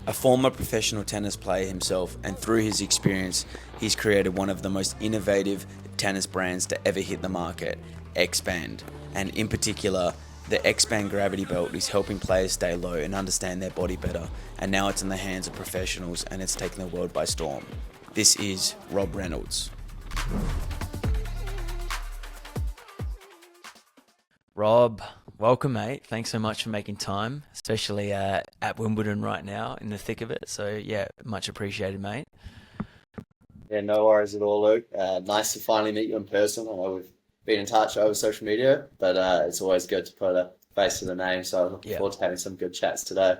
A former professional tennis player himself, and through his experience, he's created one of the most innovative tennis brands to ever hit the market, Xpand. And in particular, the Xpand Gravity Belt is helping players stay low and understand their body better. And now it's in the hands of professionals and it's taken the world by storm. This is Rob Reynolds. Rob, welcome, mate. Thanks so much for making time, especially at Wimbledon right now in the thick of it. So, yeah, much appreciated, mate. Yeah, no worries at all, Luke. Nice to finally meet you in person. I know we've been in touch over social media, but it's always good to put a face to the name. So I'm looking Yeah, forward to having some good chats today.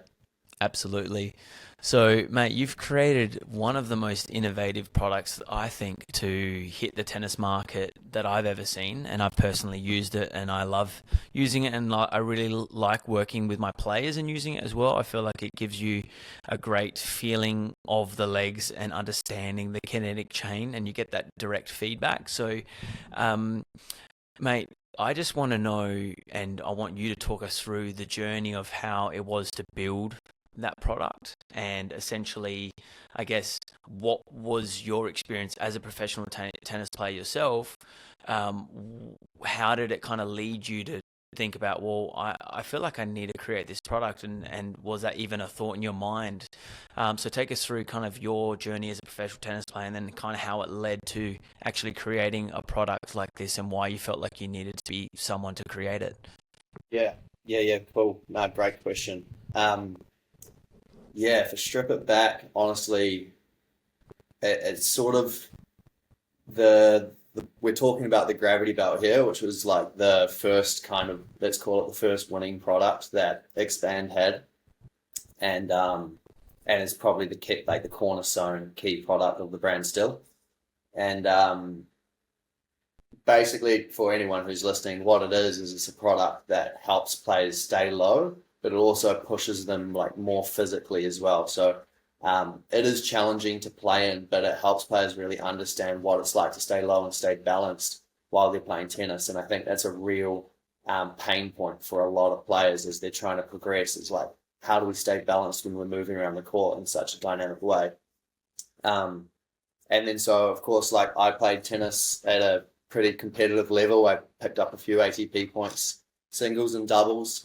absolutely. So, mate, you've created one of the most innovative products that I think to hit the tennis market that I've ever seen, and I've personally used it, and I love using it, and I really like working with my players and using it as well. I feel like it gives you a great feeling of the legs and understanding the kinetic chain, and you get that direct feedback. So, um, mate, I just want to know, and I want you to talk us through the journey of how it was to build that product and essentially, I guess, what was your experience as a professional tennis player yourself? How did it kind of lead you to think about, well, I feel like I need to create this product, and was that even a thought in your mind? So take us through kind of your journey as a professional tennis player and then kind of how it led to actually creating a product like this and why you felt like you needed to be someone to create it. Yeah, yeah, cool. No, great question. Yeah, if I strip it back, honestly, it's sort of the we're talking about the gravity belt here, which was like the first kind of, let's call it the first winning product that Expand had, and it's probably the key, like the cornerstone key product of the brand still. And basically, for anyone who's listening, what it is it's a product that helps players stay low, but it also pushes them like more physically as well. So it is challenging to play in, but it helps players really understand what it's like to stay low and stay balanced while they're playing tennis. And I think that's a real pain point for a lot of players as they're trying to progress. Is like, how do we stay balanced when we're moving around the court in such a dynamic way? Um, and then so, of course, like I played tennis at a pretty competitive level. I picked up a few ATP points, singles and doubles.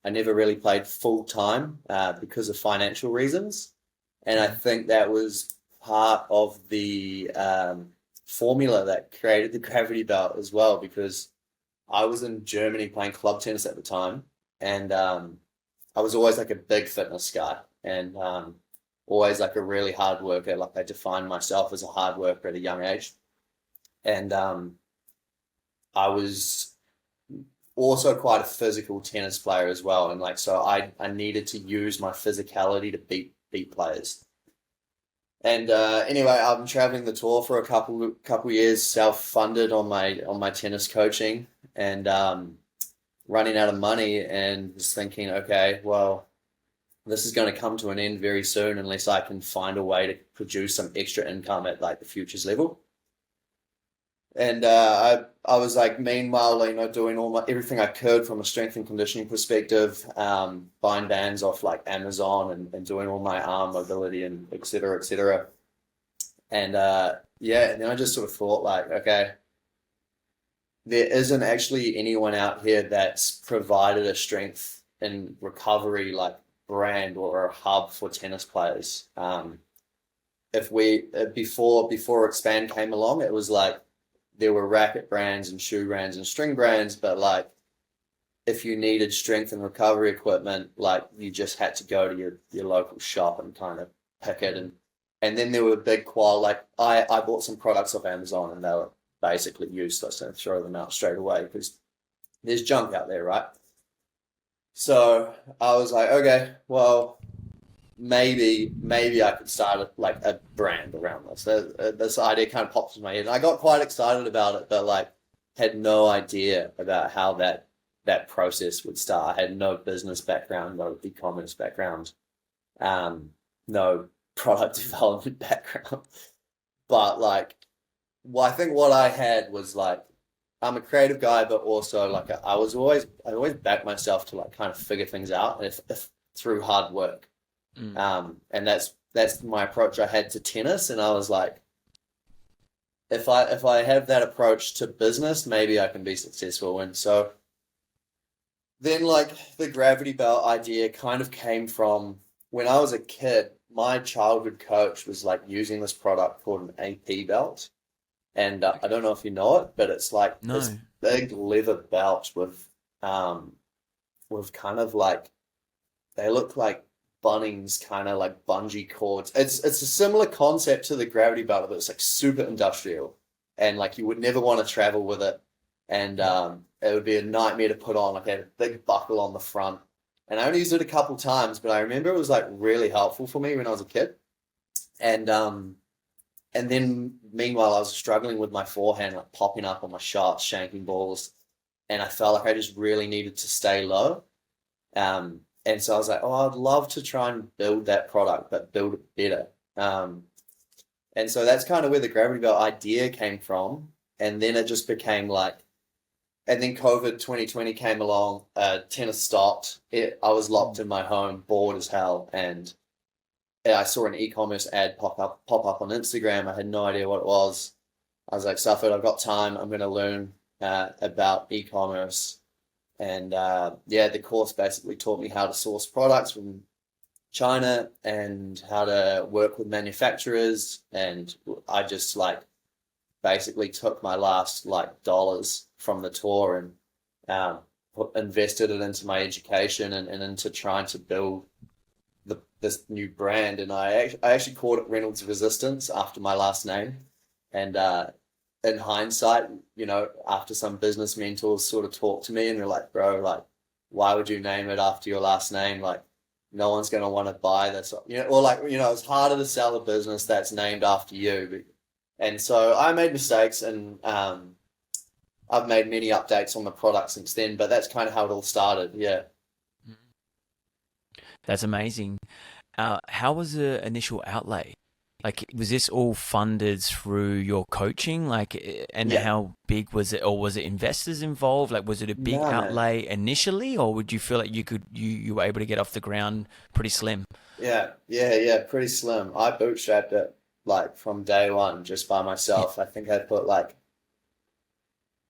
I never really played full time because of financial reasons. And I Mm. think that was part of the formula that created the gravity belt as well, because I was in Germany playing club tennis at the time. And I was always like a big fitness guy and always like a really hard worker. Like I defined myself as a hard worker at a young age. And I was also quite a physical tennis player as well. And like, so I needed to use my physicality to beat players. And anyway, I've been traveling the tour for a couple years, self-funded on my tennis coaching, and running out of money, and was thinking, okay, well, this is going to come to an end very soon unless I can find a way to produce some extra income at like the futures level. And I was like, meanwhile, doing all my everything I could from a strength and conditioning perspective, buying bands off like Amazon and doing all my arm mobility and et cetera, et cetera. And yeah, and then I just sort of thought like, okay, there isn't actually anyone out here that's provided a strength and recovery like brand or a hub for tennis players. If we before Expand came along, it was like there were racket brands and shoe brands and string brands, but like if you needed strength and recovery equipment, like you just had to go to your local shop and kind of pick it. And then there were big like I bought some products off Amazon and they were basically useless and throw them out straight away because there's junk out there, right? So I was like, okay, well, maybe I could start like a brand around this. This idea kind of popped in my head, and I got quite excited about it, but like had no idea about how that process would start. I had no business background, no e-commerce background, no product development background. But like, well, I think what I had was like I'm a creative guy, but also like I always backed myself to like kind of figure things out, and if through hard work. And that's my approach I had to tennis. And I was like, if I have that approach to business, maybe I can be successful. And so then like the gravity belt idea kind of came from when I was a kid. My childhood coach was like using this product called an AP belt. And I don't know if you know it, but it's like this No. big leather belt with kind of like, they look like Bunnings kind of like bungee cords. It's a similar concept to the gravity belt, but it's like super industrial, and like you would never want to travel with it, and it would be a nightmare to put on. Like, it had a big buckle on the front, and I only used it a couple times, but I remember it was like really helpful for me when I was a kid, and then meanwhile I was struggling with my forehand, like popping up on my shots, shanking balls, and I felt like I just really needed to stay low. And so I was like, oh, I'd love to try and build that product, but build it better. And so that's kind of where the gravity belt idea came from. And then it just became like, and then COVID 2020 came along, tennis stopped. I was locked in my home, bored as hell. And I saw an e-commerce ad pop up on Instagram. I had no idea what it was. I was like, Suffolk, I've got time. I'm going to learn about e-commerce. And the course basically taught me how to source products from China and how to work with manufacturers. And I just like basically took my last like dollars from the tour and invested it into my education and into trying to build this new brand. And I actually called it Reynolds Resistance after my last name. And in hindsight, after some business mentors sort of talked to me and they're like, bro, like, why would you name it after your last name? Like, no one's going to want to buy this, or like, it's harder to sell a business that's named after you. And so I made mistakes, and I've made many updates on the product since then, but that's kind of how it all started. Yeah. That's amazing. How was the initial outlay? Like, was this all funded through your coaching? Like, and Yeah. how big was it, or was it investors involved? Like, was it a big No, man. outlay initially, or would you feel like you were able to get off the ground pretty slim? Yeah. Pretty slim. I bootstrapped it like from day one just by Yeah. myself. I think I put like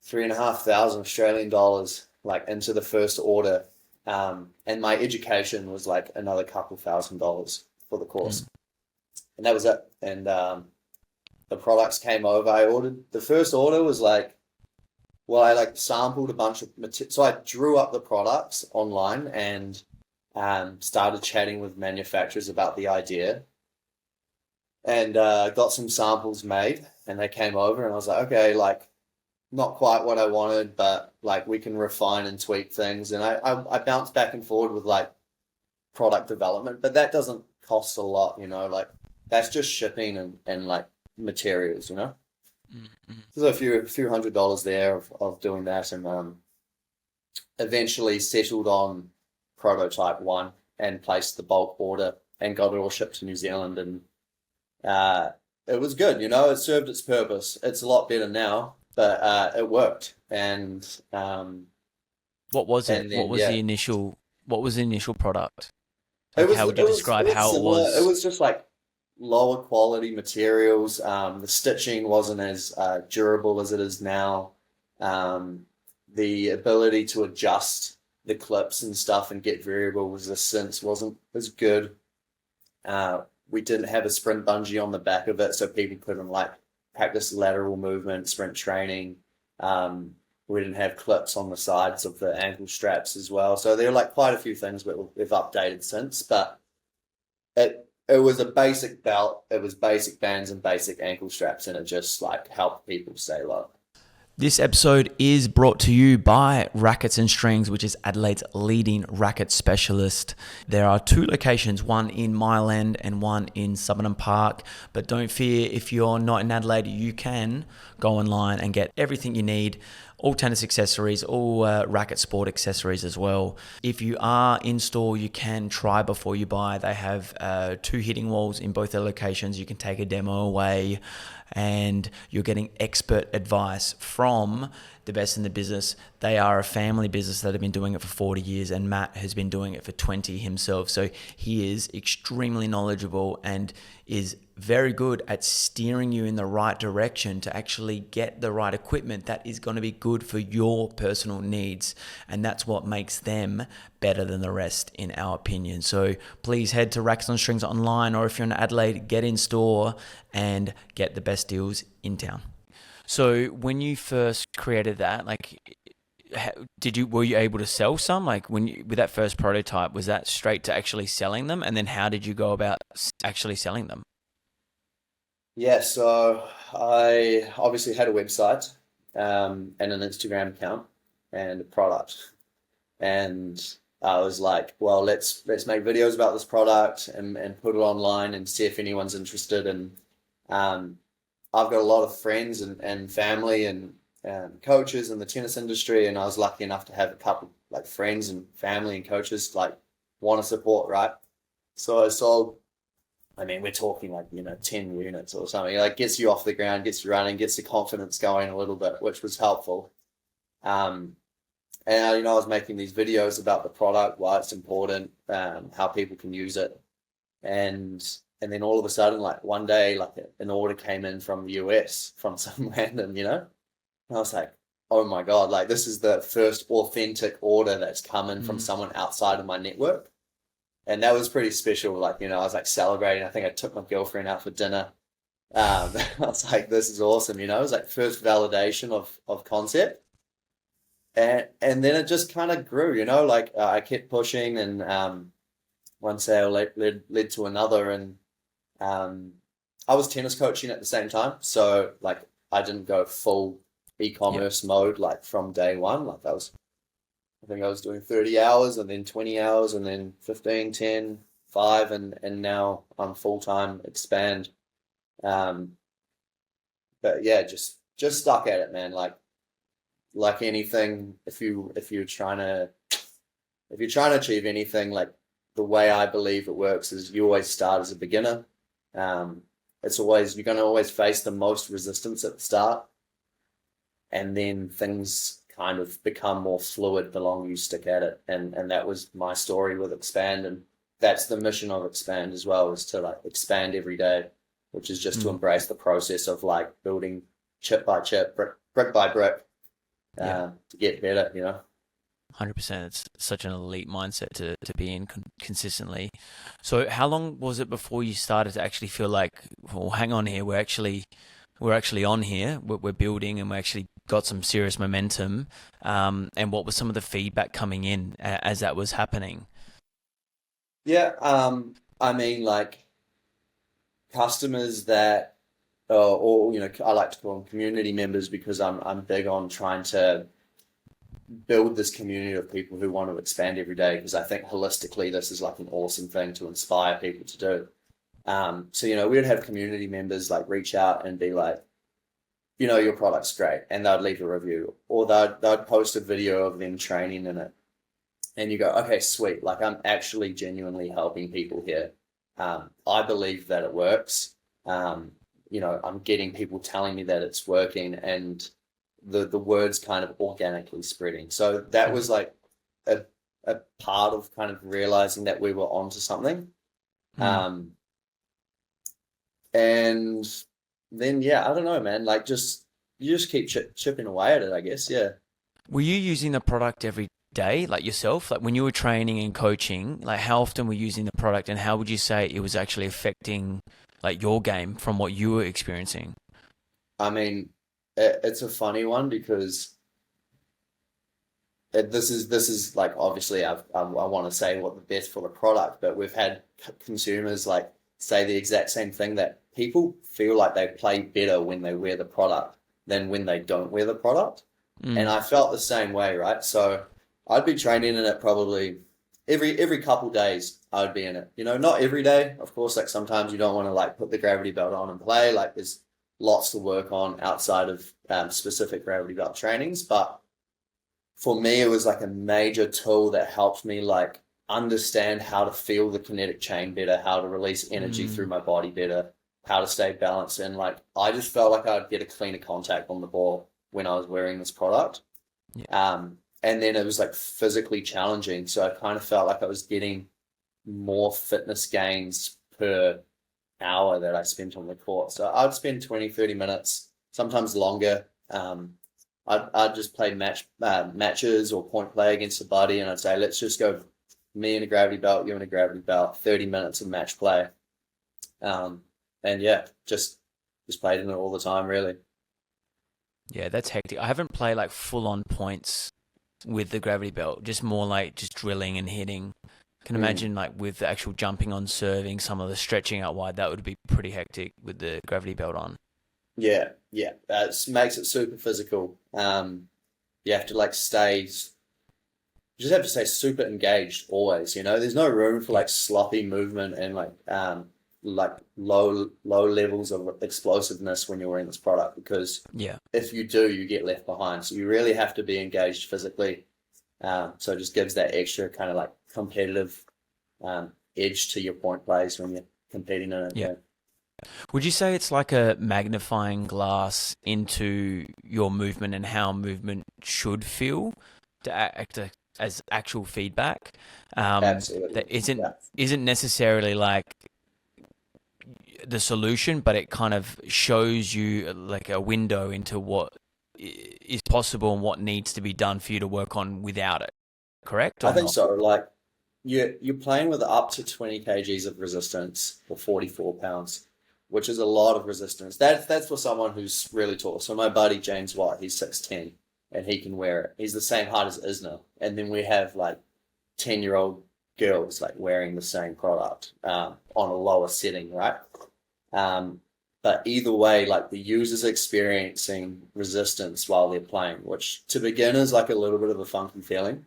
3,500 Australian dollars like into the first order. And my education was like another couple $1,000 for the course. Mm. And that was it. And the products came over. The first order was like, well, I like sampled a bunch of material. So I drew up the products online and started chatting with manufacturers about the idea, and got some samples made, and they came over, and I was like, okay, like not quite what I wanted, but like we can refine and tweak things. And I bounced back and forward with like product development, but that doesn't cost a lot, like that's just shipping and like materials. Mm, mm. There's a few $100s there of doing that, and eventually settled on prototype one and placed the bulk order and got it all shipped to New Zealand, and it was good. It served its purpose. It's a lot better now, but it worked. And What was it? and then What was the initial product? it Like, was how would you describe how it similar. It was? was just like lower quality materials. The stitching wasn't as durable as it is now. The ability to adjust the clips and stuff and get variable resistance wasn't as good. We didn't have a sprint bungee on the back of it, so people couldn't like practice lateral movement, sprint training. We didn't have clips on the sides of the ankle straps as well. So there are like quite a few things that we've updated since, but it was a basic belt. It was basic bands and basic ankle straps, and it just like helped people stay low. This episode is brought to you by Rackets and Strings, which is Adelaide's leading racket specialist. There are two locations, one in Mile End and one in Summerton Park. But don't fear, if you're not in Adelaide, you can go online and get everything you need. All tennis accessories, all racket sport accessories as well. If you are in store, you can try before you buy. They have 2 hitting walls in both their locations. You can take a demo away, and you're getting expert advice from the best in the business. They are a family business that have been doing it for 40 years, and Matt has been doing it for 20 himself. So he is extremely knowledgeable and is very good at steering you in the right direction to actually get the right equipment that is going to be good for your personal needs. And that's what makes them better than the rest, in our opinion. So please head to Racks on Strings online, or if you're in Adelaide, get in store and get the best deals in town. So when you first created that, like, were you able to sell some? Like with that first prototype, was that straight to actually selling them? And then how did you go about actually selling them? Yeah, so I obviously had a website, and an Instagram account and a product. And I was like, well, let's make videos about this product and put it online and see if anyone's interested. And I've got a lot of friends and family and coaches in the tennis industry, and I was lucky enough to have a couple like friends and family and coaches like want to support, right? So I sold, I mean, we're talking like, 10 units or something, like gets you off the ground, gets you running, gets the confidence going a little bit, which was helpful. And I was making these videos about the product, why it's important, how people can use it. And then all of a sudden, like one day, like an order came in from the US from some random, and I was like, oh my God, like this is the first authentic order that's come in from someone outside of my network. And that was pretty special. Like, I was like celebrating. I think I took my girlfriend out for dinner. I was like, this is awesome. It was like first validation of concept. And then it just kind of grew, like I kept pushing, and one sale led to another. And I was tennis coaching at the same time. So like I didn't go full e-commerce mode like from day one. Like I think I was doing 30 hours and then 20 hours and then 15, 10, 5, and now I'm full-time Xpand. But yeah, just stuck at it, man. Like anything, if you're trying to achieve anything, like the way I believe it works is you always start as a beginner. You're going to always face the most resistance at the start, and then things kind of become more fluid the longer you stick at it. And that was my story with Xpand, and that's the mission of Xpand as well, is to like expand every day, which is just to embrace the process of like building chip by chip, brick by brick, to get better, 100%. It's such an elite mindset to be in consistently. So how long was it before you started to actually feel like, well, hang on here, we're actually on here, we're building, and we actually got some serious momentum? And what was some of the feedback coming in as that was happening? Yeah, I mean, like customers that, or I like to call them community members, because I'm big on trying to build this community of people who want to expand every day, because I think holistically this is like an awesome thing to inspire people to do. So we would have community members like reach out and be like, your product's great, and they'd leave a review, or they'd post a video of them training in it, and you go, okay, sweet, like I'm actually genuinely helping people here. I believe that it works. I'm getting people telling me that it's working, and the word's kind of organically spreading. So that was like a part of kind of realizing that we were onto something. And then, I don't know, man, like you just keep chipping away at it, I guess. Yeah. Were you using the product every day, like yourself? Like when you were training and coaching, like how often were you using the product, and how would you say it was actually affecting like your game from what you were experiencing? I mean, it's a funny one, because this is like, obviously I want to say what the best for the product, but we've had consumers like say the exact same thing, that people feel like they play better when they wear the product than when they don't wear the product. And I felt the same way, right? So I'd be training in it probably every couple days. I would be in it, not every day, of course. Like sometimes you don't want to like put the gravity belt on and play, like there's lots to work on outside of specific gravity belt trainings. But for me, it was like a major tool that helped me like understand how to feel the kinetic chain better, how to release energy through my body better, how to stay balanced. And like I just felt like I'd get a cleaner contact on the ball when I was wearing this product. Yeah. And then it was like physically challenging. So I kind of felt like I was getting more fitness gains per hour that I spent on the court. So I'd spend 20, 30 minutes, sometimes longer. I'd just play matches or point play against a buddy, and I'd say, let's just go me in a gravity belt, you in a gravity belt, 30 minutes of match play. And yeah, just played in it all the time, really. Yeah, that's hectic. I haven't played like full on points with the gravity belt, just more like just drilling and hitting. Can imagine like with the actual jumping on serving, some of the stretching out wide, that would be pretty hectic with the gravity belt on. Yeah, yeah. It makes it super physical. You have to like you just have to stay super engaged always, you know. There's no room for like sloppy movement and like low levels of explosiveness when you're wearing this product, because Yeah. if you do, you get left behind. So you really have to be engaged physically. So it just gives that extra kind of like competitive edge to your point plays when you're competing in it. Yeah. Would you say it's like a magnifying glass into your movement and how movement should feel to act as actual feedback? Absolutely. That isn't Yeah. isn't necessarily like the solution, but it kind of shows you like a window into what is possible and what needs to be done for you to work on without it. Correct I or think not? so. Like you're playing with up to 20 kgs of resistance or 44 pounds, which is a lot of resistance. That's for someone who's really tall. So my buddy James White, he's 6'10", and he can wear it. He's the same height as Isna. And then we have like 10-year-old girls like wearing the same product on a lower setting, right? But either way, like the user's experiencing resistance while they're playing, which to beginners like a little bit of a funky feeling.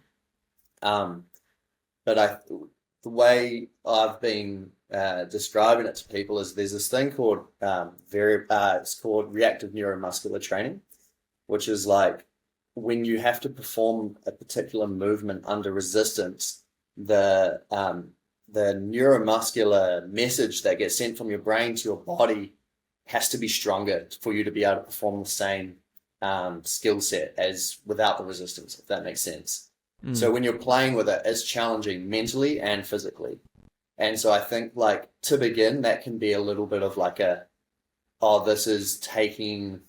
But the way I've been describing it to people is there's this thing called it's called reactive neuromuscular training, which is like when you have to perform a particular movement under resistance, the neuromuscular message that gets sent from your brain to your body has to be stronger for you to be able to perform the same skill set as without the resistance, if that makes sense. So when you're playing with it, it's challenging mentally and physically. And so I think like to begin, that can be a little bit of like this is taking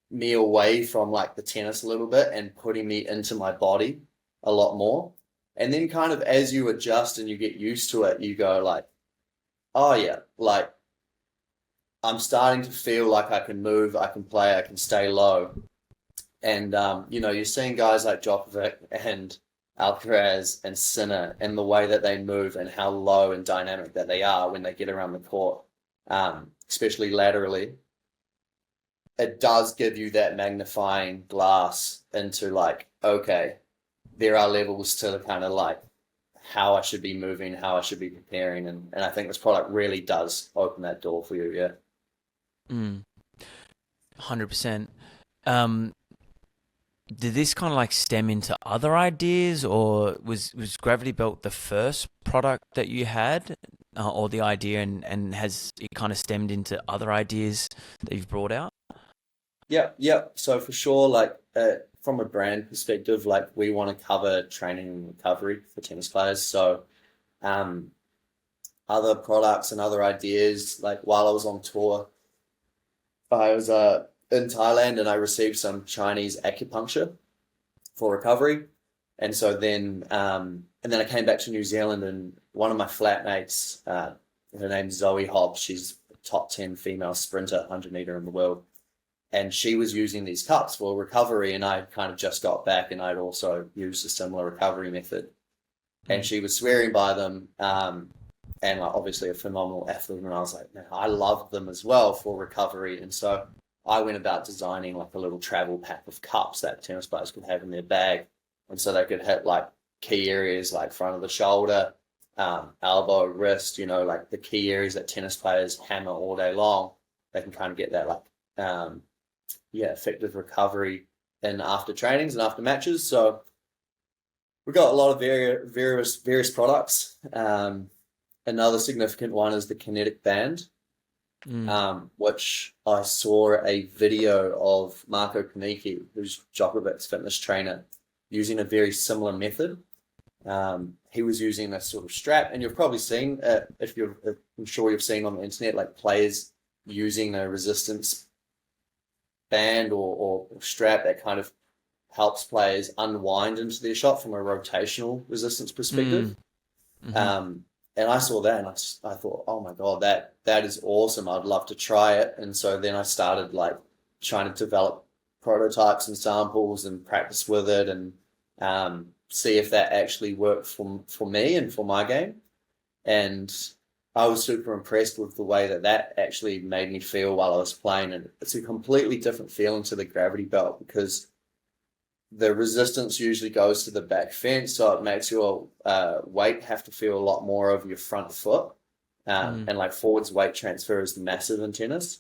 me away from like the tennis a little bit and putting me into my body a lot more. And then kind of as you adjust and you get used to it, you go like, oh yeah, like I'm starting to feel like I can move, I can play, I can stay low. And, you're seeing guys like Djokovic and Alcaraz and Sinner and the way that they move and how low and dynamic that they are when they get around the court, especially laterally. It does give you that magnifying glass into like, okay, there are levels to kind of like how I should be moving, how I should be preparing. And I think this product really does open that door for you, yeah. 100%. Did this kind of like stem into other ideas, or was Gravity Belt the first product that you had, or the idea, and has it kind of stemmed into other ideas that you've brought out? Yeah. So for sure, like from a brand perspective, like we want to cover training and recovery for tennis players. So other products and other ideas, like while I was on tour, I was in Thailand and I received some Chinese acupuncture for recovery. And so then I came back to New Zealand, and one of my flatmates, her name's Zoe Hobbs, she's a top 10 female sprinter, 100 meter in the world. And she was using these cups for recovery, and I kind of just got back and I'd also used a similar recovery method. And she was swearing by them, and like obviously a phenomenal athlete. And I was like, man, I love them as well for recovery. And so I went about designing like a little travel pack of cups that tennis players could have in their bag. And so they could hit like key areas like front of the shoulder, elbow, wrist, like the key areas that tennis players hammer all day long. They can kind of get that like, effective recovery in after trainings and after matches. So we've got a lot of various products. Another significant one is the kinetic band. which I saw a video of Marco Kaneki, who's Djokovic's fitness trainer, using a very similar method. He was using a sort of strap, and you've probably seen, I'm sure you've seen on the internet, like players using a resistance band or strap that kind of helps players unwind into their shot from a rotational resistance perspective. Mm-hmm. And I saw that and I thought, oh my God, that is awesome. I'd love to try it. And so then I started like trying to develop prototypes and samples and practice with it and see if that actually worked for me and for my game. And I was super impressed with the way that actually made me feel while I was playing. And it's a completely different feeling to the gravity belt because the resistance usually goes to the back fence, so it makes your weight have to feel a lot more of your front foot. And like forwards weight transfer is massive in tennis.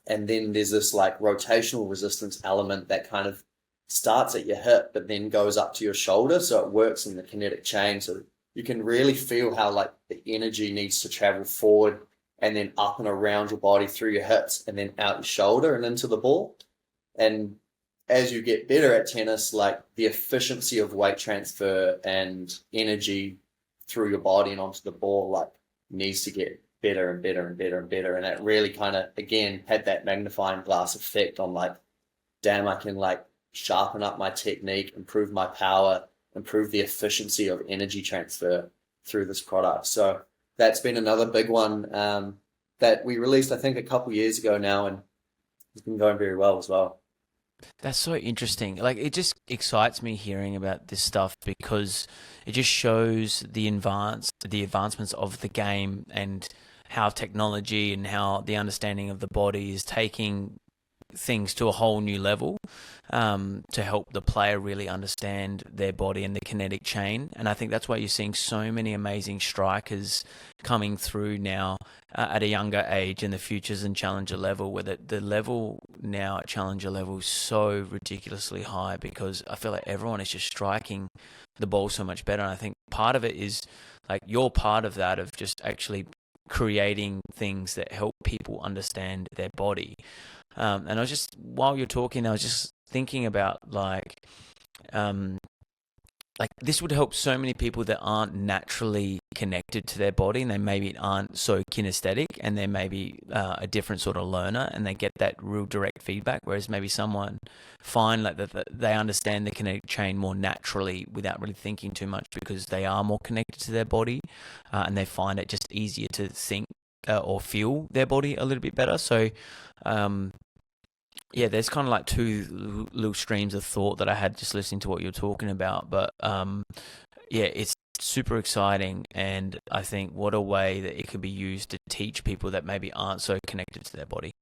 And then there's this like rotational resistance element that kind of starts at your hip, but then goes up to your shoulder. So it works in the kinetic chain. So you can really feel how like the energy needs to travel forward and then up and around your body through your hips and then out your shoulder and into the ball. And as you get better at tennis, like the efficiency of weight transfer and energy through your body and onto the ball, like needs to get better and better and better and better. And that really kind of, again, had that magnifying glass effect on like, damn, I can like sharpen up my technique, improve my power, improve the efficiency of energy transfer through this product. So that's been another big one that we released, I think, a couple years ago now, and it's been going very well as well. That's so interesting. Like, it just excites me hearing about this stuff because it just shows the advancements of the game and how technology and how the understanding of the body is taking things to a whole new level, to help the player really understand their body and the kinetic chain. And I think that's why you're seeing so many amazing strikers coming through now at a younger age in the futures and challenger level, where the level now at challenger level is so ridiculously high because I feel like everyone is just striking the ball so much better. And I think part of it is like you're part of that, of just actually creating things that help people understand their body. And I was just, while you're talking, I was just thinking about like this would help so many people that aren't naturally connected to their body and they maybe aren't so kinesthetic and they're maybe a different sort of learner and they get that real direct feedback, whereas maybe someone find like that they understand the kinetic chain more naturally without really thinking too much because they are more connected to their body, and they find it just easier to think or feel their body a little bit better. So yeah, there's kind of like two little streams of thought that I had just listening to what you're talking about. But yeah, it's super exciting. And I think what a way that it could be used to teach people that maybe aren't so connected to their body.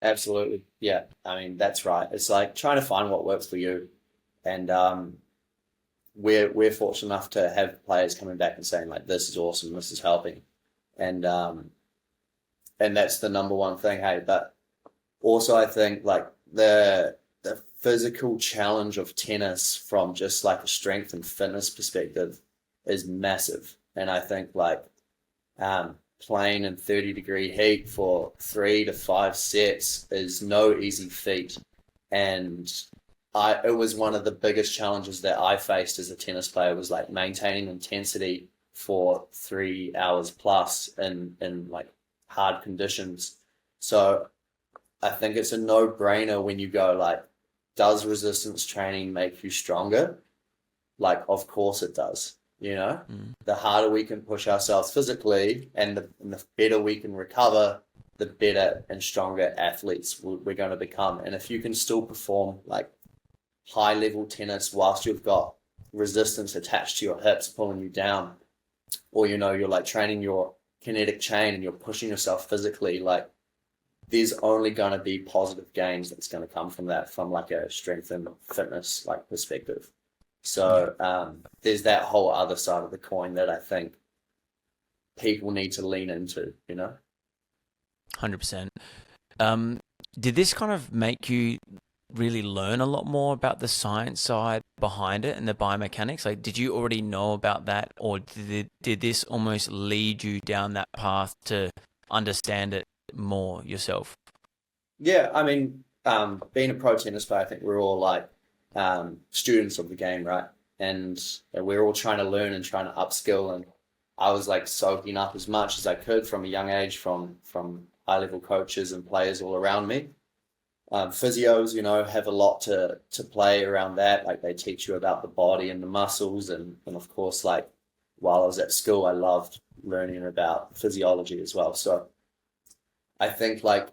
Absolutely. Yeah. I mean, that's right. It's like trying to find what works for you. And we're fortunate enough to have players coming back and saying like, this is awesome, this is helping. And that's the number one thing, hey. But also I think like the physical challenge of tennis from just like a strength and fitness perspective is massive. And I think like playing in 30-degree heat for 3 to 5 sets is no easy feat. And it was one of the biggest challenges that I faced as a tennis player, was like maintaining intensity for 3 hours plus in like hard conditions. So I think it's a no-brainer when you go like, does resistance training make you stronger? Like, of course it does. You know, the harder we can push ourselves physically and the better we can recover, the better and stronger athletes we're going to become. And if you can still perform like high-level tennis whilst you've got resistance attached to your hips pulling you down, or, you know, you're like training your kinetic chain and you're pushing yourself physically, like there's only going to be positive gains that's going to come from that, from like a strength and fitness like perspective. So there's that whole other side of the coin that I think people need to lean into, you know? 100%. Did this kind of make you really learn a lot more about the science side behind it and the biomechanics? Like, did you already know about that, or did this almost lead you down that path to understand it more yourself? Yeah, I mean, being a pro tennis player, I think we're all like students of the game, right? And we're all trying to learn and trying to upskill. And I was like soaking up as much as I could from a young age from high level coaches and players all around me. Physios, have a lot to play around that. Like they teach you about the body and the muscles, and of course, like while I was at school, I loved learning about physiology as well. So I think like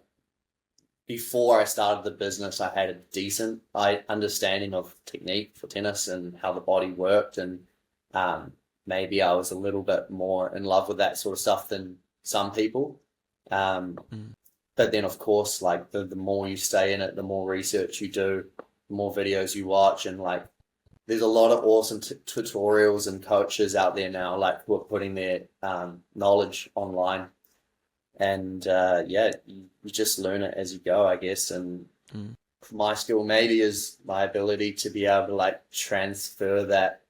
before I started the business, I had a decent understanding of technique for tennis and how the body worked, and maybe I was a little bit more in love with that sort of stuff than some people. But then, of course, like the more you stay in it, the more research you do, the more videos you watch, and like there's a lot of awesome tutorials and coaches out there now, like who are putting their knowledge online. And yeah, you just learn it as you go, I guess. And my skill maybe is my ability to be able to like transfer that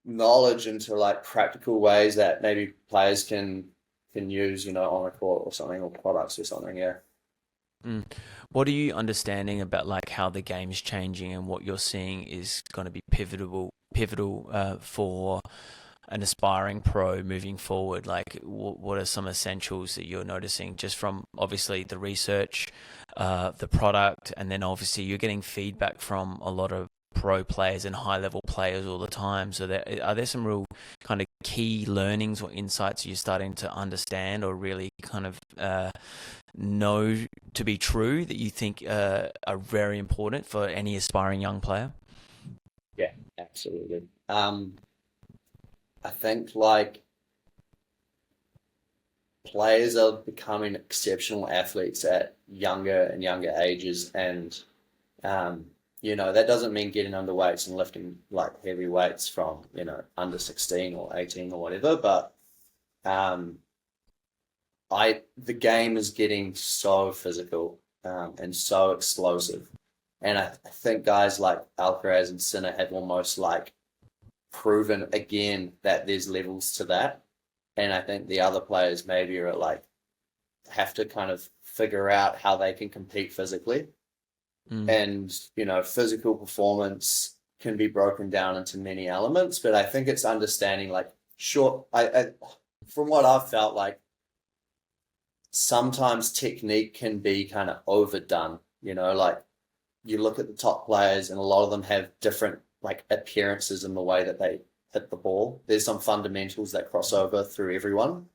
knowledge into like practical ways that maybe players can use, on a court or something, or products or something. Yeah. What are you understanding about like how the game's changing and what you're seeing is going to be pivotal for an aspiring pro moving forward? Like what are some essentials that you're noticing just from obviously the research, the product, and then obviously you're getting feedback from a lot of pro players and high level players all the time. So are there some real kind of key learnings or insights you're starting to understand or really kind of know to be true that you think are very important for any aspiring young player? Yeah, absolutely. I think like players are becoming exceptional athletes at younger and younger ages, and that doesn't mean getting underweights and lifting like heavy weights from under 16 or 18 or whatever, but the game is getting so physical and so explosive, and I think guys like Alcaraz and Sinner have almost like proven again that there's levels to that. And I think the other players maybe are like have to kind of figure out how they can compete physically. And physical performance can be broken down into many elements, but I think it's understanding like I from what I've felt, like sometimes technique can be kind of overdone. Like you look at the top players and a lot of them have different like appearances in the way that they hit the ball. There's some fundamentals that cross over through everyone.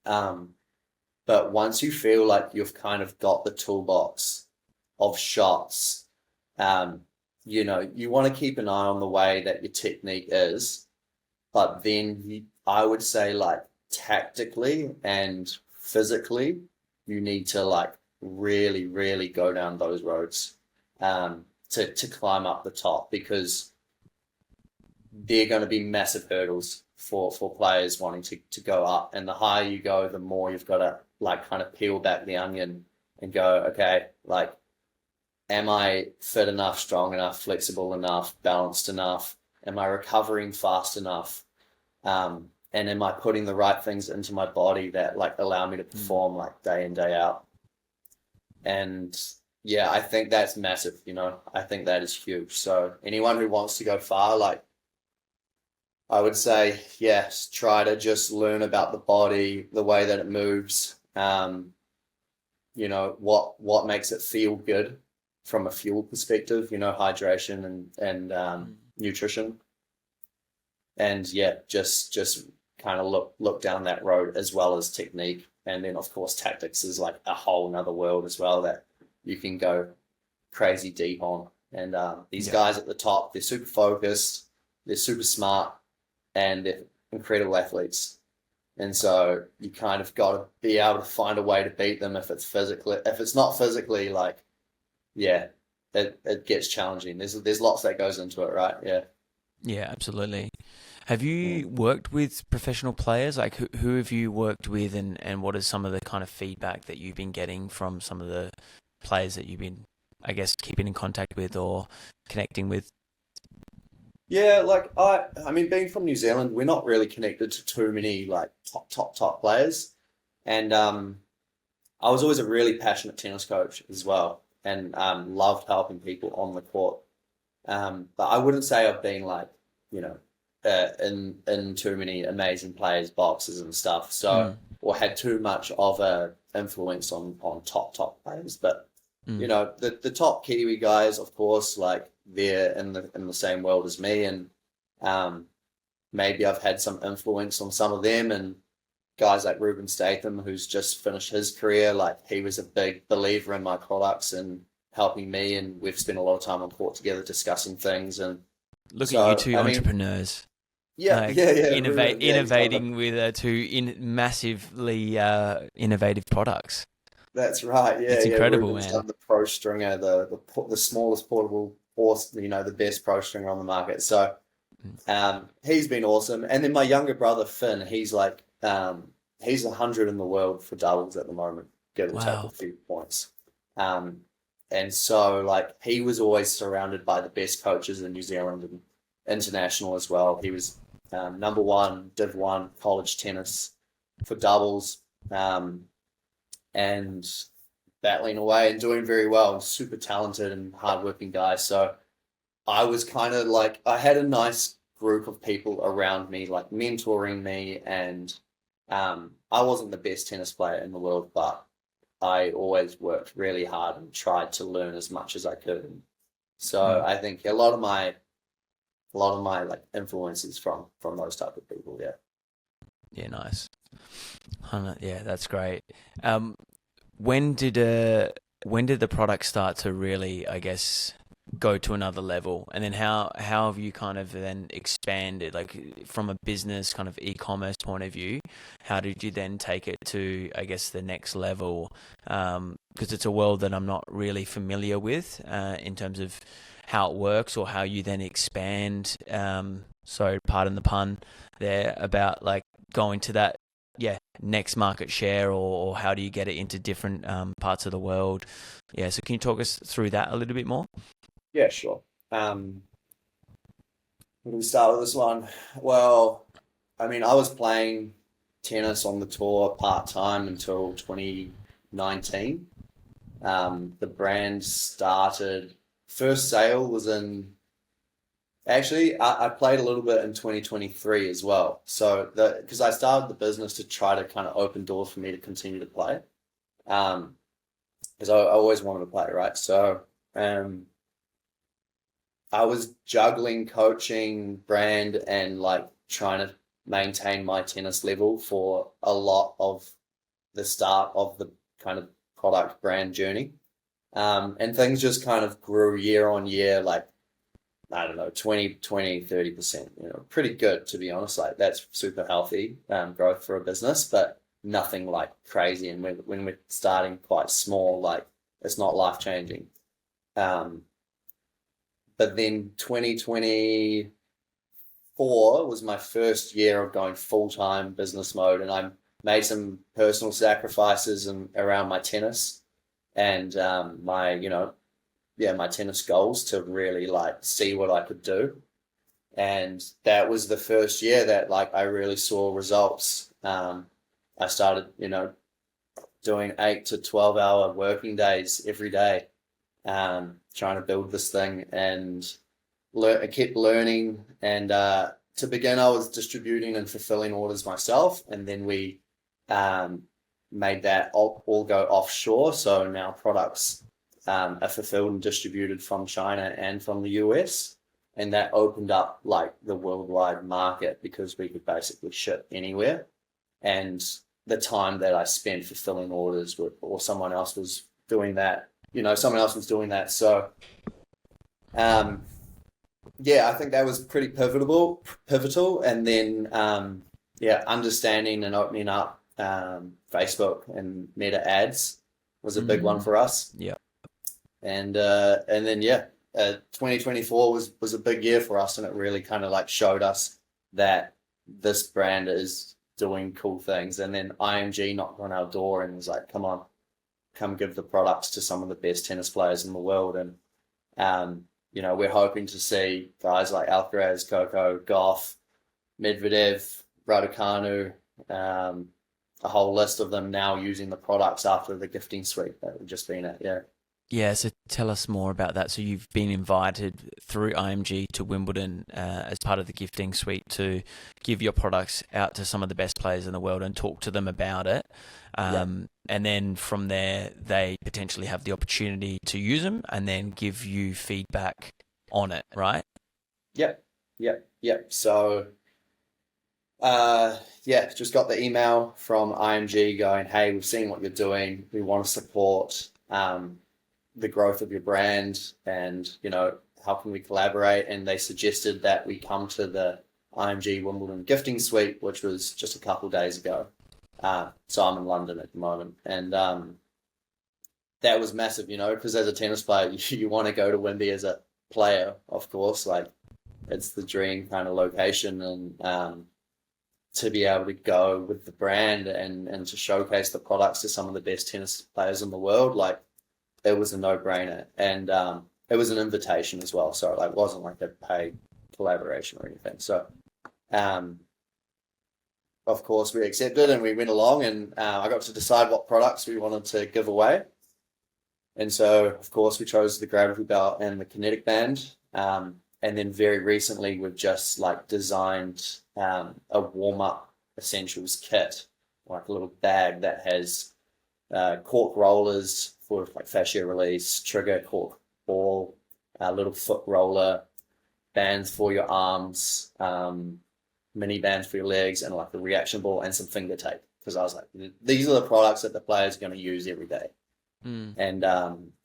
But once you feel like you've kind of got the toolbox of shots, you want to keep an eye on the way that your technique is, but then I would say like tactically and physically, you need to like really, really go down those roads to climb up the top, because they're going to be massive hurdles for players wanting to go up. And the higher you go, the more you've got to like kind of peel back the onion and go, okay, like, am I fit enough, strong enough, flexible enough, balanced enough? Am I recovering fast enough? And am I putting the right things into my body that like allow me to perform like day in, day out? And yeah, I think that's massive, I think that is huge. So anyone who wants to go far, like I would say, yes, try to just learn about the body, the way that it moves, what makes it feel good from a fuel perspective, hydration and nutrition. And yeah, just kind of look down that road as well as technique. And then of course tactics is like a whole nother world as well that you can go crazy deep on. And these guys at the top, they're super focused, they're super smart, and they're incredible athletes. And so you kind of got to be able to find a way to beat them if it's not physically, like, yeah, it gets challenging. There's lots that goes into it, right? Yeah. Yeah, absolutely. Have you worked with professional players? Like who have you worked with, and what is some of the kind of feedback that you've been getting from some of the players that you've been, I guess, keeping in contact with or connecting with? Yeah, like I mean, being from New Zealand, we're not really connected to too many like top players. And I was always a really passionate tennis coach as well, and loved helping people on the court. But I wouldn't say I've been like, you know, in too many amazing players' boxes and stuff. So, or had too much of a influence on top players. But you know, the top Kiwi guys, of course, like they're in the same world as me, and maybe I've had some influence on some of them. And guys like Ruben Statham, who's just finished his career, like he was a big believer in my products and helping me, and we've spent a lot of time on court together discussing things. And Look so, at you two I mean, entrepreneurs. yeah, Like, yeah, innovating with massively innovative products. That's right. Yeah, It's yeah. incredible, Ruben's man. done the Pro Stringer, the smallest portable horse, you know, the best Pro Stringer on the market. So, he's been awesome. And then my younger brother Finn, he's like, he's 100 in the world for doubles at the moment, give or take a Wow. few points. And so like he was always surrounded by the best coaches in New Zealand and international as well. He was number one, Div 1 college tennis for doubles. And battling away and doing very well, and super talented and hardworking guy. So I was kind of like, I had a nice group of people around me, like mentoring me. And I wasn't the best tennis player in the world, but I always worked really hard and tried to learn as much as I could. So I think a lot of my like influences from those type of people. Yeah. Yeah, nice. Yeah, that's great. When did the product start to really, I guess, go to another level? And then how have you kind of then expanded, like from a business kind of e-commerce point of view? How did you then take it to, I guess, the next level? Because it's a world that I'm not really familiar with in terms of how it works or how you then expand. So pardon the pun there, about like going to that next market share, or how do you get it into different parts of the world? Yeah, so can you talk us through that a little bit more? Yeah, sure. Where do we start with this one? Well, I mean, I was playing tennis on the tour part-time until 2019. The brand started, first sale was in, actually, I played a little bit in 2023 as well. So because I started the business to try to kind of open doors for me to continue to play. Because I always wanted to play, right? So I was juggling coaching, brand, and like trying to maintain my tennis level for a lot of the start of the kind of product brand journey. And things just kind of grew year on year, like, I don't know, 30%, you know, pretty good, to be honest. Like that's super healthy growth for a business, but nothing like crazy. And when we're starting quite small, like it's not life changing. But then 2024 was my first year of going full-time business mode, and I made some personal sacrifices around my tennis and my, you know, my tennis goals to really like see what I could do. And that was the first year that like I really saw results. I started, you know, doing 8 to 12 hour working days every day, trying to build this thing, and I kept learning. And to begin, I was distributing and fulfilling orders myself, and then we made that all go offshore. So now products are fulfilled and distributed from China and from the US, and that opened up like the worldwide market because we could basically ship anywhere. And the time that I spent fulfilling orders or someone else was doing that, you know, someone else was doing that. So, I think that was pretty pivotal. And then, understanding and opening up Facebook and Meta ads was a big one for us. Yeah. And then 2024 was a big year for us, and it really kind of like showed us that this brand is doing cool things. And then IMG knocked on our door and was like, come give the products to some of the best tennis players in the world. And you know, we're hoping to see guys like Alcaraz, Coco, Goff, Medvedev, Raducanu, a whole list of them now using the products after the gifting suite that we've just been at. Yeah. Yeah, so tell us more about that. So you've been invited through IMG to Wimbledon as part of the gifting suite to give your products out to some of the best players in the world and talk to them about it. And then from there, they potentially have the opportunity to use them and then give you feedback on it, right? Yep. So, just got the email from IMG going, hey, we've seen what you're doing. We want to support the growth of your brand, and how can we collaborate? And they suggested that we come to the IMG Wimbledon gifting suite, which was just a couple of days ago. So I'm in London at the moment, and that was massive, because as a tennis player, you want to go to Wimby as a player, of course, like it's the dream kind of location, and to be able to go with the brand and to showcase the products to some of the best tennis players in the world, like it was a no-brainer. And it was an invitation as well, so it wasn't like a paid collaboration or anything. So of course we accepted and we went along, and I got to decide what products we wanted to give away. And so of course we chose the Gravity Belt and the Kinetic Band. And then very recently we've just designed a warm-up essentials kit, like a little bag that has cork rollers for fascia release, trigger, cork ball, a little foot roller, bands for your arms, mini bands for your legs, and like a reaction ball and some finger tape. Because I was like, these are the products that the player's going to use every day. And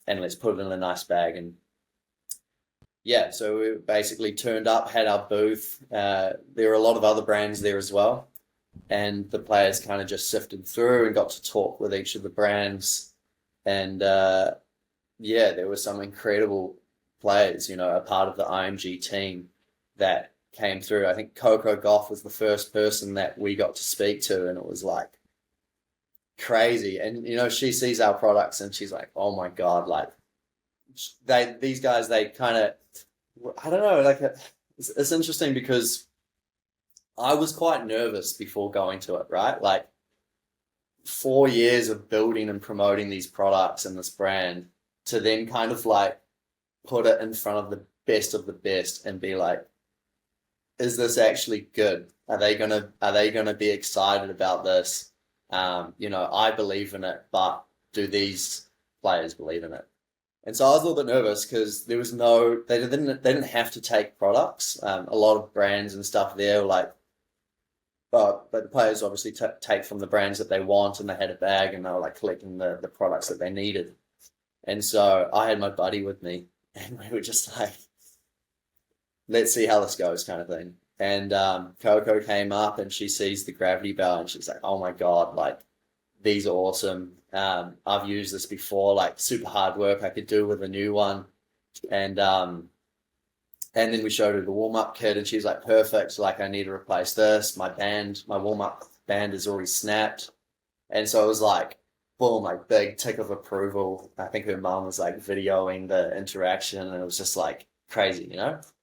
let's put it in a nice bag. And yeah, so we basically turned up, had our booth. There were a lot of other brands there as well. And the players kind of just sifted through and got to talk with each of the brands. And there were some incredible players, a part of the IMG team that came through. I think Coco Gauff was the first person that we got to speak to, and it was like crazy. And, she sees our products and she's like, oh my God, like these guys, they kind of, I don't know, it's interesting because I was quite nervous before going to it, right? Like 4 years of building and promoting these products and this brand to then kind of put it in front of the best and be like, is this actually good? Are they gonna be excited about this? I believe in it, but do these players believe in it? And so I was a little bit nervous because there was they didn't have to take products. A lot of brands and stuff there were but the players obviously take from the brands that they want, and they had a bag and they were collecting the products that they needed. And so I had my buddy with me, and we were just let's see how this goes kind of thing. And Coco came up and she sees the Gravity Belt and she's like, oh my God, these are awesome. I've used this before, super hard work I could do with a new one. And then we showed her the warm-up kit and she's like, perfect, I need to replace this. My warm-up band is already snapped. And so it was boom, big tick of approval. I think her mom was videoing the interaction, and it was just crazy,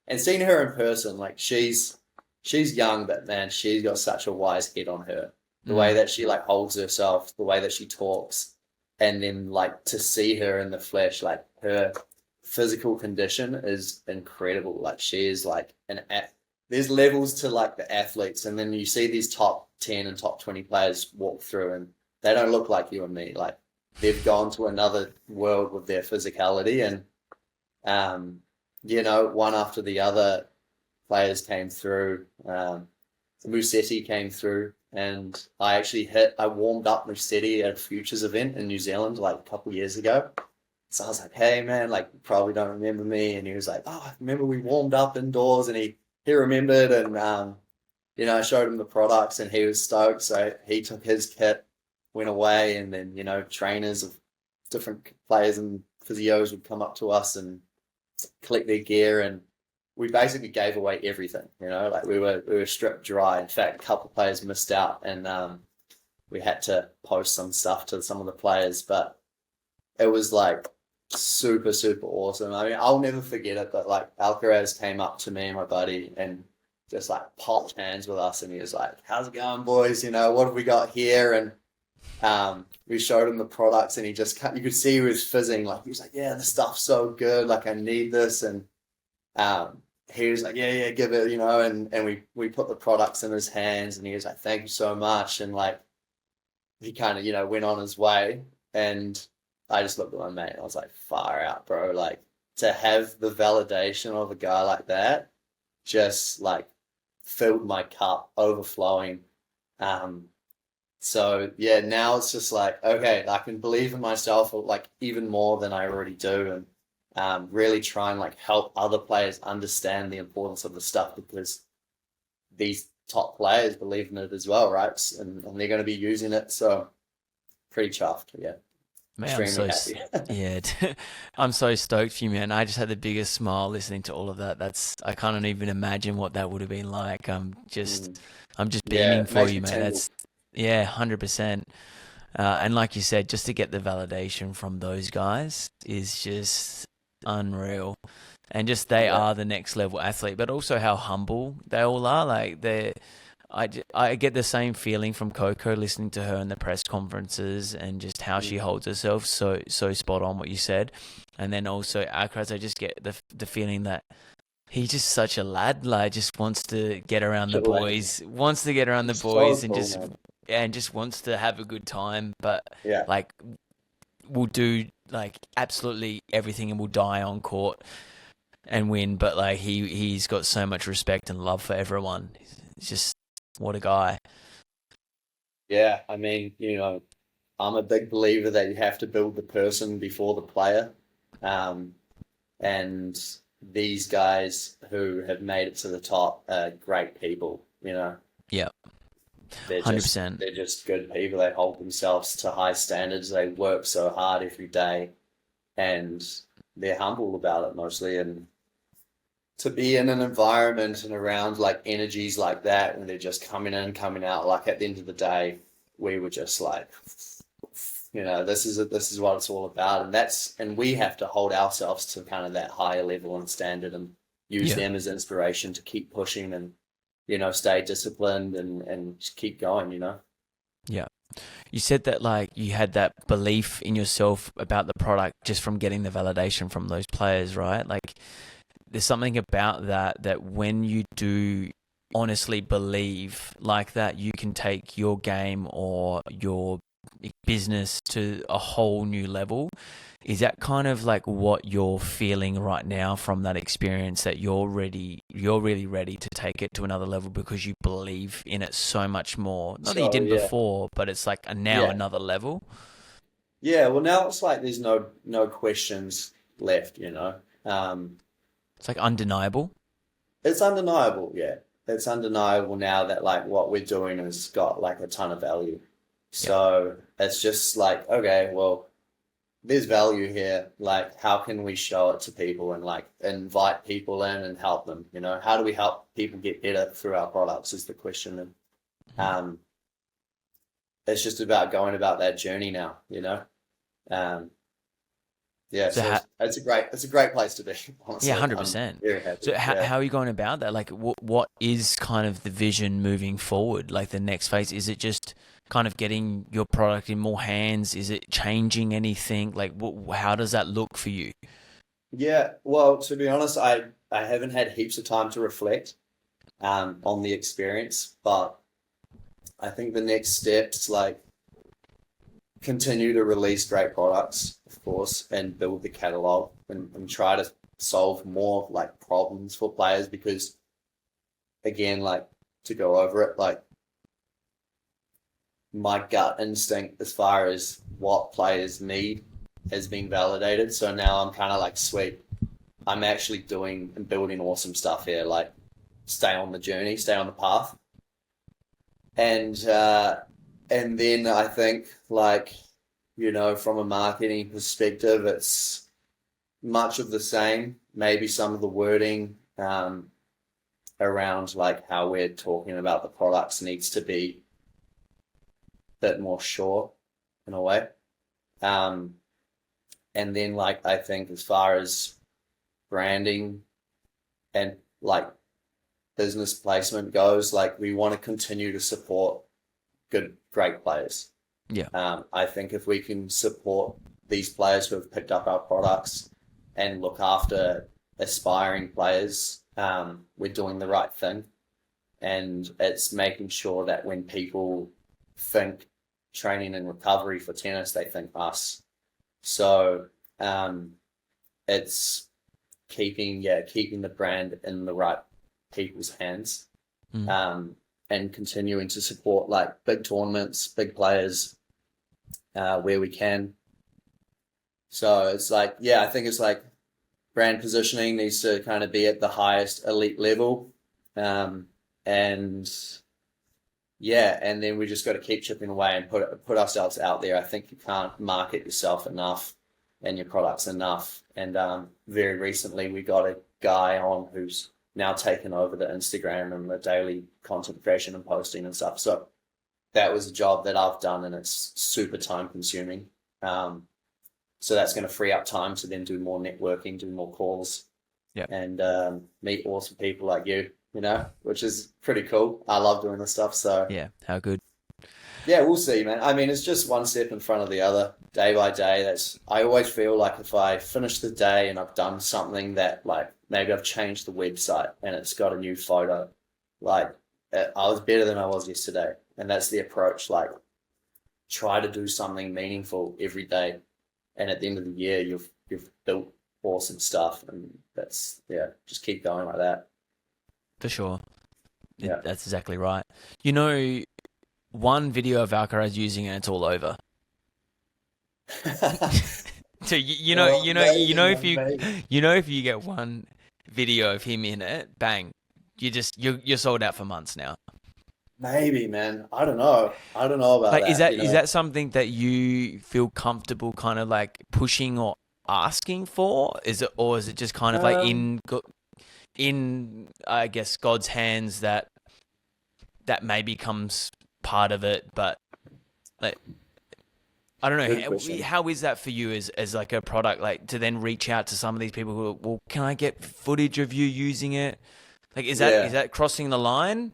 And seeing her in person, she's young, but man, she's got such a wise head on her. The way that she holds herself, the way that she talks, and then to see her in the flesh, her physical condition is incredible. She is there's levels to the athletes, and then you see these top 10 and top 20 players walk through, and they don't look like you and me. They've gone to another world with their physicality, and one after the other players came through. Musetti came through, and I warmed up Musetti at a futures event in New Zealand a couple of years ago. So I was like, hey man, you probably don't remember me. And he was like, oh, I remember we warmed up indoors, and he remembered, and I showed him the products and he was stoked. So he took his kit, went away, and then, trainers of different players and physios would come up to us and collect their gear, and we basically gave away everything. We were stripped dry. In fact, a couple of players missed out, and we had to post some stuff to some of the players, but it was super, super awesome. I mean, I'll never forget it, but Alcaraz came up to me and my buddy and just popped hands with us, and he was like, how's it going, boys? What have we got here? And we showed him the products, and you could see he was fizzing. Like, he was like, yeah, the stuff's so good. Like, I need this. And um, he was like, yeah, give it, and we put the products in his hands, and he was like, thank you so much. And like, he kind of, went on his way. And I just looked at my mate and I was like, far out, bro. Like, to have the validation of a guy like that just like filled my cup overflowing. Um, so yeah, now it's just like, okay, I can believe in myself like even more than I already do, and really try and like help other players understand the importance of the stuff, because these top players believe in it as well, right? And they're going to be using it. So pretty chuffed, yeah. Man, Extremely happy. yeah, I'm so stoked for you, man. I just had the biggest smile listening to all of that. I can't even imagine what that would have been like. Mm. I'm just Yeah, beaming it for makes you, me mate. tingle. Yeah, 100%. And like you said, just to get the validation from those guys is just unreal. And just they Yeah. are the next level athlete, but also how humble they all are. Like I get the same feeling from Coco listening to her in the press conferences and just how she Mm. holds herself. So spot on what you said. And then also Akraz, I just get the feeling that he's just such a lad. Like, just wants to get around the Chilling. boys, wants to get around the It's so boys, and cool, man. just wants to have a good time. But Yeah. like, will do like absolutely everything and will die on court and win. But like, he's got so much respect and love for everyone. He's just what a guy. Yeah. I mean, I'm a big believer that you have to build the person before the player. Um, and these guys who have made it to the top are great people. Yeah, They're just 100%. they're just good people. They hold themselves to high standards. They work so hard every day, and they're humble about it mostly. And to be in an environment and around like energies like that, and they're just coming in, coming out. Like, at the end of the day, we were just like, this is what it's all about, and we have to hold ourselves to kind of that higher level and standard, and use Yeah. them as inspiration to keep pushing, and stay disciplined, and just keep going. Yeah. You said that like you had that belief in yourself about the product just from getting the validation from those players, right? Like, there's something about that when you do honestly believe like that, you can take your game or your business to a whole new level. Is that kind of like what you're feeling right now from that experience, that you're really ready to take it to another level because you believe in it so much more? Not that you So didn't yeah, before, but it's like now yeah, another level. yeah. Well, now it's like there's no questions left. It's like undeniable. It's undeniable, yeah. It's undeniable now that like what we're doing has got like a ton of value. Yep. So it's just like, okay, well, there's value here. Like, how can we show it to people and like invite people in and help them? How do we help people get better through our products is the question. And Mhm. um, it's just about going about that journey now. Um, yeah, So so it's a great place to be, yeah, honestly. I'm 100%. very happy. So Yeah. how are you going about that? Like, what is kind of the vision moving forward? Like the next phase, is it just kind of getting your product in more hands? Is it changing anything? Like, how does that look for you? Yeah, well, to be honest, I haven't had heaps of time to reflect on the experience, but I think the next steps like continue to release great products, of course, and build the catalog, and try to solve more like problems for players, because again, like, to go over it, like, my gut instinct as far as what players need has been validated. So now I'm kind of like, sweet, I'm actually doing and building awesome stuff here. Like, stay on the journey, stay on the path, and then I think like, from a marketing perspective, it's much of the same. Maybe some of the wording around like how we're talking about the products needs to be a bit more sure in a way. Um, and then like, I think as far as branding and like business placement goes, like, we want to continue to support great players. Yeah. I think if we can support these players who have picked up our products and look after aspiring players, we're doing the right thing. And it's making sure that when people think training and recovery for tennis, they think us. So it's keeping the brand in the right people's hands, and continuing to support like big tournaments, big players, where we can. So it's like, I think it's like brand positioning needs to kind of be at the highest elite level. And then we just got to keep chipping away and put ourselves out there. I think you can't market yourself enough and your products enough. And very recently we got a guy on who's now taken over the Instagram and the daily content creation and posting and stuff. So that was a job that I've done, and it's super time consuming. So that's going to free up time to then do more networking, do more calls, and meet awesome people like you, which is pretty cool. I love doing this stuff. So Yeah, how good. yeah, we'll see, man. I mean, it's just one step in front of the other, day by day. I always feel like if I finish the day and I've done something that, like, maybe I've changed the website and it's got a new photo, like, I was better than I was yesterday. And that's the approach. Like, try to do something meaningful every day. And at the end of the year, you've built awesome stuff. And that's, just keep going like that. For sure. Yeah. That's exactly right. One video of Alcaraz using it, and it's all over. So if you get one video of him in it, bang, you're sold out for months now. Maybe, man. I don't know about Like, that. is that something that you feel comfortable kind of like pushing or asking for? Is it just kind of like in I guess God's hands that maybe comes part of it, but like, I don't know. How is that for you as like a product, like to then reach out to some of these people who, well, can I get footage of you using it? Like, is that crossing the line?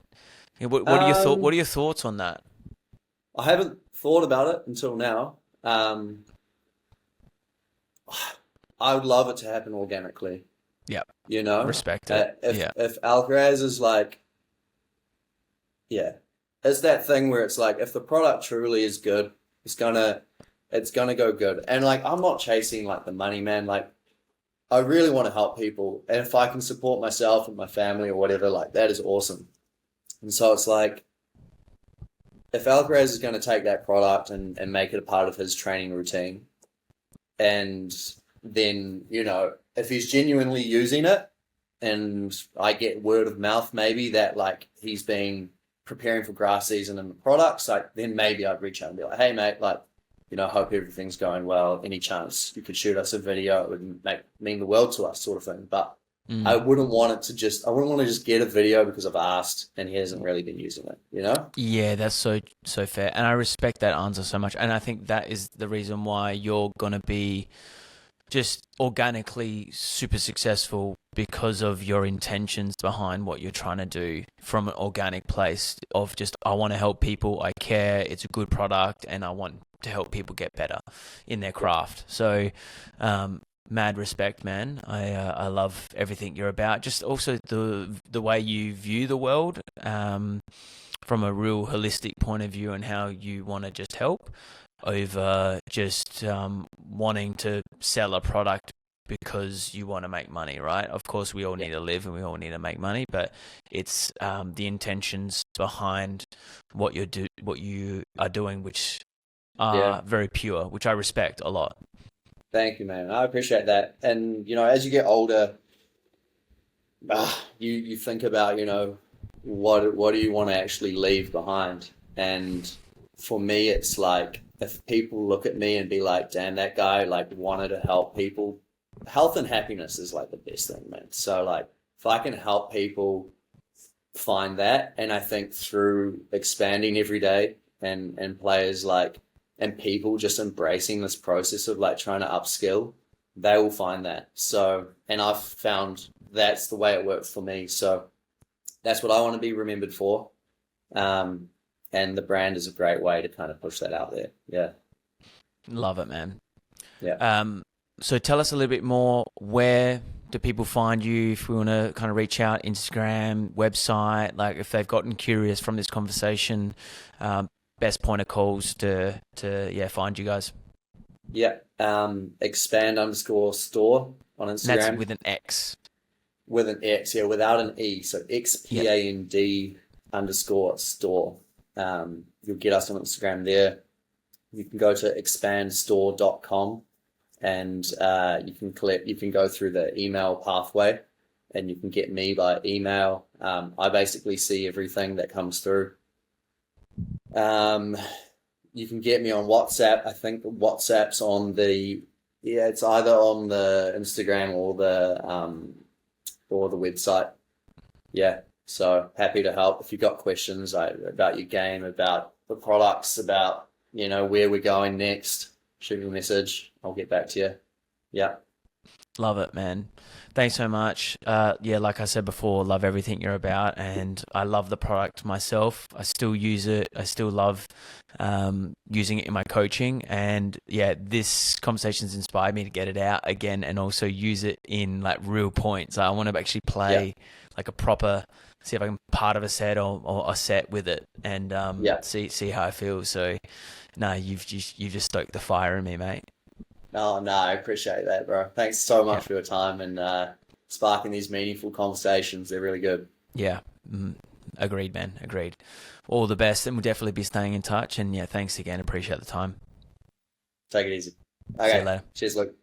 What are your thoughts on that? I haven't thought about it until now. I would love it to happen organically. Yeah. Respect it. If Alcaraz is like, it's that thing where it's like, if the product truly is good, it's gonna go good. And like, I'm not chasing like the money, man. Like, I really want to help people, and if I can support myself and my family or whatever, like, that is awesome. And so it's like, if Alcaraz is going to take that product and make it a part of his training routine, and then, if he's genuinely using it, and I get word of mouth maybe that like he's been preparing for grass season and the products, like, then maybe I'd reach out and be like, hey mate, like, hope everything's going well. Any chance you could shoot us a video? It would mean the world to us, sort of thing. But I wouldn't want to just get a video because I've asked and he hasn't really been using it, Yeah, that's so fair. And I respect that answer so much. And I think that is the reason why you're going to be just organically super successful, because of your intentions behind what you're trying to do from an organic place of just, I want to help people, I care, it's a good product, and I want to help people get better in their craft. So, mad respect, man. I love everything you're about. Just also the way you view the world, from a real holistic point of view, and how you want to just help over just wanting to sell a product because you want to make money, right? Of course, we all need to live and we all need to make money, but it's the intentions behind what you are doing, which are very pure, which I respect a lot. Thank you, man. I appreciate that. And, as you get older, you think about, what do you want to actually leave behind? And for me, it's like, if people look at me and be like, damn, that guy like wanted to help people, health and happiness is like the best thing, man. So like, if I can help people find that, and I think through expanding every day and players like, and people just embracing this process of like trying to upskill, they will find that. So, and I've found that's the way it works for me. So that's what I want to be remembered for. and the brand is a great way to kind of push that out there. Yeah. Love it, man. Yeah. So tell us a little bit more. Where do people find you if we want to kind of reach out? Instagram, website, like if they've gotten curious from this conversation, best point of calls to find you guys. Yeah. Xpand_store on Instagram. And that's with an X. With an X, yeah, without an E. So Xpand_store. You'll get us on Instagram there. You can go to xpandstore.com and you can go through the email pathway and you can get me by email. I basically see everything that comes through. You can get me on WhatsApp. I think WhatsApp's on it's either on the Instagram or the website. Yeah. So happy to help if you've got questions about your game, about the products, about where we're going next. Shoot me a message. I'll get back to you. Yeah. Love it, man. Thanks so much. Like I said before, love everything you're about, and I love the product myself. I still use it. I still love using it in my coaching, and this conversation's inspired me to get it out again and also use it in like real points. I want to actually play like a proper, see if I can part of a set or a set with it, and see how I feel. So, no, you've just stoked the fire in me, mate. Oh, no, I appreciate that, bro. Thanks so much for your time and sparking these meaningful conversations. They're really good. Yeah. Agreed, man. Agreed. All the best, and we'll definitely be staying in touch. And thanks again. Appreciate the time. Take it easy. Okay. See you later. Cheers, Luke.